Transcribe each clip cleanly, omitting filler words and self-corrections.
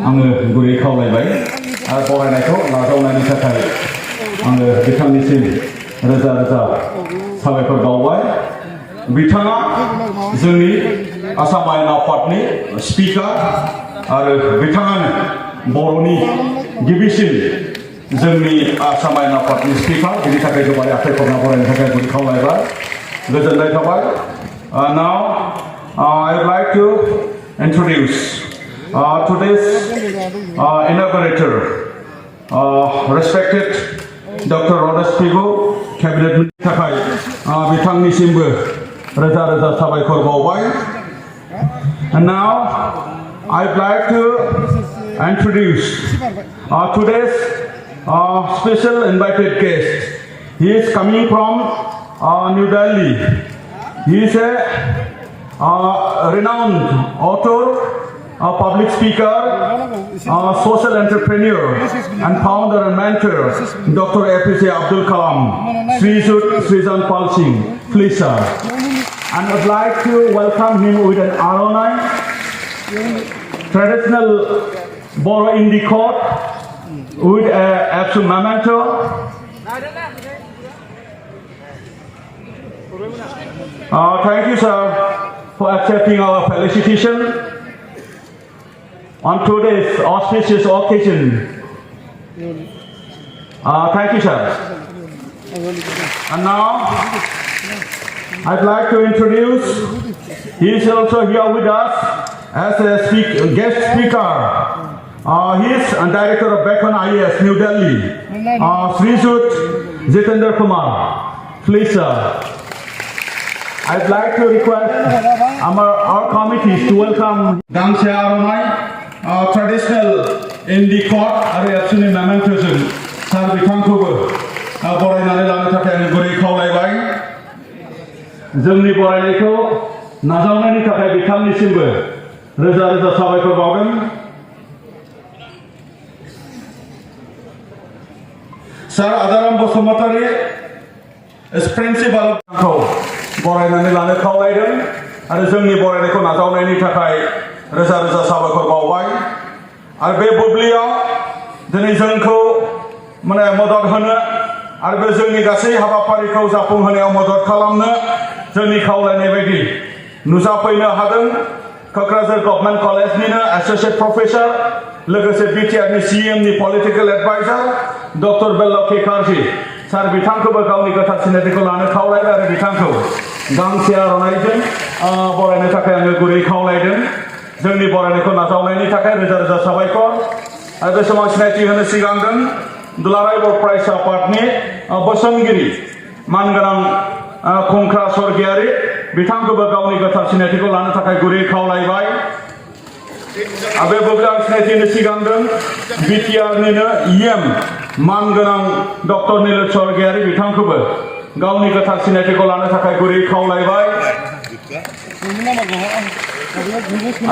आङो गुरै खावलायबाय आरो बरायनायखौ नाजावनायनि थाखाय आङो बिथांनिसिम रोजा रोजा साबायखर बावबाय। बिथाङा जोंनि आसाम आयेन आफादनि स्पिकार आरो बिथाङानो बर'नि गिबिसिन जोंनि आसाम आयेन आफादनि स्पिकार, बेनि थाखाय गोबारै आखाइ खबना बरायनो थाखाय गुरै खावलायबाय, गोजोननाय थाबाय। Now I would like to introduce today's inaugurator, respected Dr. Rodas Pigo, Cabinet थाखाय बिथांनिसिमबो रोजा रोजा साबायखर बावबाय। And now I'd like to introduce today's special invited guest. He is coming from New Delhi. He is a renowned author, public speaker, social entrepreneur, and founder and mentor, Dr. APJ Abdul Kalam, Srijan Pal Singh. Please, sir. And I'd like to welcome him with an Aronai, traditional Boro Indi court, with a Absu memento. Thank you, sir, for accepting our felicitation on today's auspicious occasion. Thank you, sir. And now, I'd like to introduce, he is also here with us as a guest speaker. He is a director of Bekon IAS, New Delhi, Srijut Jitendra Kumar. Please, sir. I'd like to request our committees to welcome Dangse Aronai, traditional in the court, are absolutely momentous. Sir, बिथांखौबो बरायनानै लानो थाखाय आं गुरै खावलायबाय। जोंनि बरायनायखौ नाजावनायनि थाखाय बिथांनिसिमबो रोजा रोजा साबायखर बावदों। Sir Adaram Bosumatarie is principal खौ बरायनानै लानो खावलायदों आरो जोंनि बरायनायखौ नाजावनायनि थाखाय रोजा रोजा साबायखर बावबाय। आरो बे बुब्लियाव दिनै जोंखौ मदद होनो आरो बे जोंनि गासै हाबाफारिखौ जाफुंहोनायाव मदद खालामनो जोंनि खावलायनाय बायदि नुजाफैनो हादों क'क्राझार गभर्नमेन्ट कलेजनिनो एस'सिएट प्रफेसर, लोगोसे बिटिआरनि सिएमनि पलिटिकेल एडभाइजार डक्टर बेल्लभ केकारजी। सार बिथांखौबो गावनि गोथार सिनायथिखौ लानो खावलायबाय आरो बिथांखौ गांसे आर'नाइजों बरायनो थाखाय आङो गुरै खावलायदों। जोंनि बरायनायखौ नाजावनायनि थाखाय रोजा रोजा साबायखर। आरो बे समाव सिनायथि होनो सिगांदों दुलाराय बर' फरायसा आफादनि बोसोनगिरि मानगोनां खुंख्रा स्वर्गियारि, बिथांखौबो गावनि गोथार सिनायथिखौ लानो थाखाय गुरै खावलायबाय। बे बुब्लियाव सिनायथि होनो सिगांदों बिटिआरनिनो इएम मानगोनां डक्टर नीलज स्वर्गियारि, बिथांखौबो गावनि गोथार सिनायथिखौ लानो थाखाय गुरै खावलायबाय।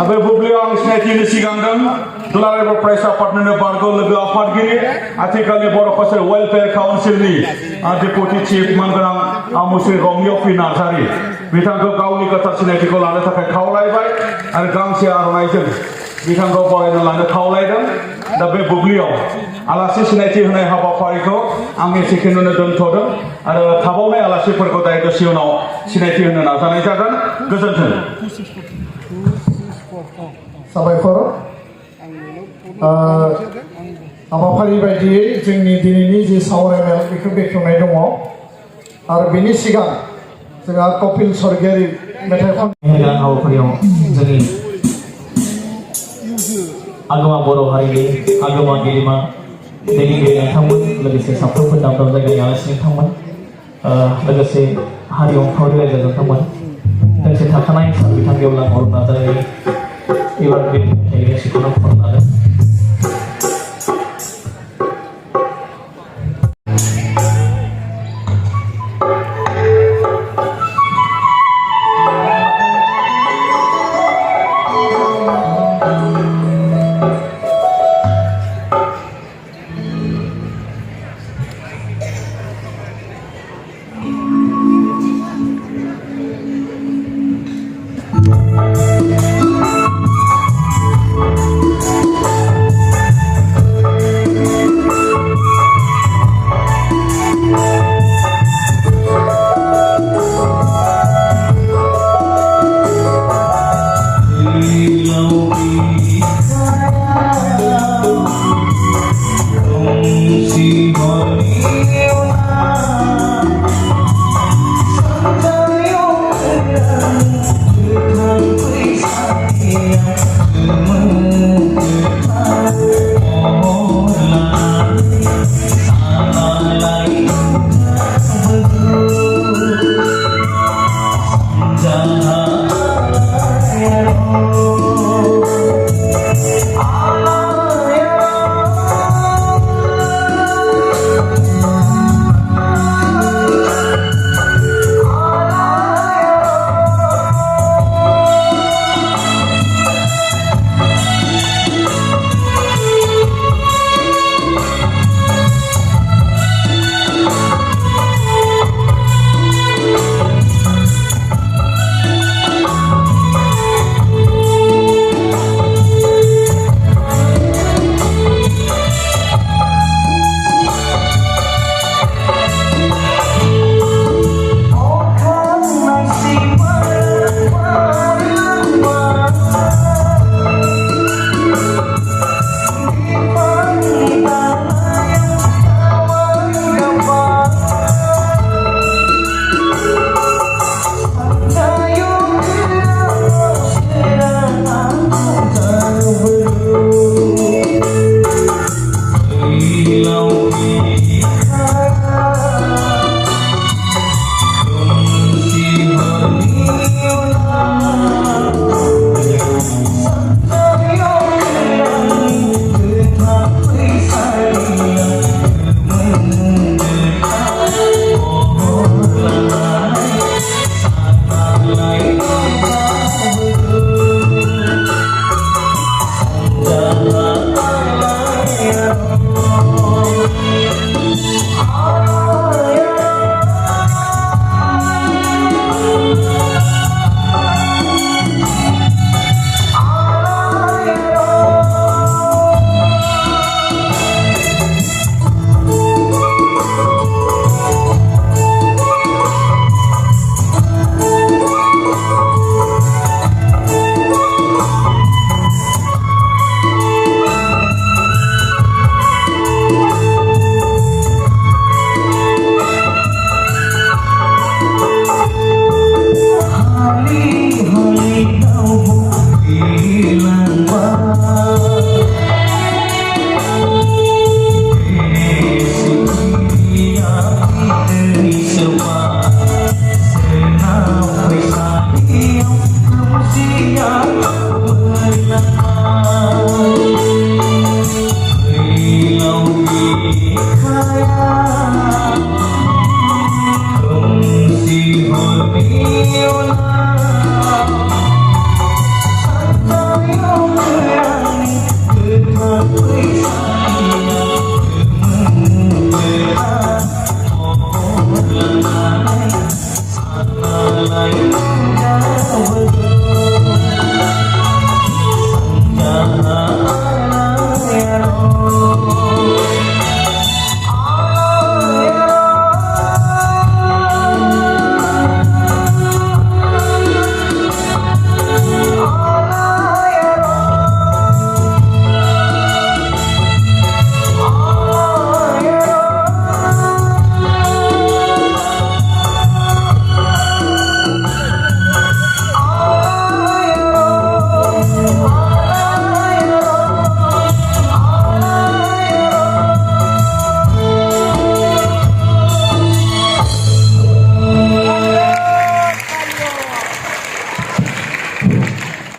बे बुब्लियाव आं सिनायथि होनो सिगांदों दुलाराय बर' फरायसा आफादनिनो बारग' लोगो आफादगिरि, आथिखालनि बर' कलेज वेलफेयार काउन्सिलनि डेपुटि चिफ मानगोनां मुस्रि रमिय पि नार्जारि, बिथांखौ गावनि गोथार सिनायथिखौ लानो थाखाय खावलायबाय आरो गांसे आर'नाइजों बिथांखौ बरायना लानो खावलायदों। दा बे बुब्लियाव आलासि सिनायथि होनाय हाबाफारिखौ आं एसेखिनियावनो दोनथ'दों आरो थाबावनाय आलासिफोरखौ दायद'सि उनाव सिनायथि होनो नाजानाय जागोन। गोजोन्थों। साबायखर। हाबाफारि बायदियै जोंनि दिनैनि जि सावरायनाय बेखौ बेखेवनाय दङ आरो बेनि सिगां जोंहा कपिल स्वर्गियारि मेथाइ खनगिरि हाबाफारियाव जोंनि आगोमा बर' हारिनि आगोमा गेदेमा दैदेनगिरि नोंथांमोन, लोगोसे साफ्रोमबो दाब दाब जायगानि आलासि नोंथांमोन, लोगोसे हारि अनफावरि रायजो नोंथांमोन, लोगोसे थाखानाय सान बिथां गेवलां अरुण नार्जारि एबार बे मेथाइखौ खननानै Bye.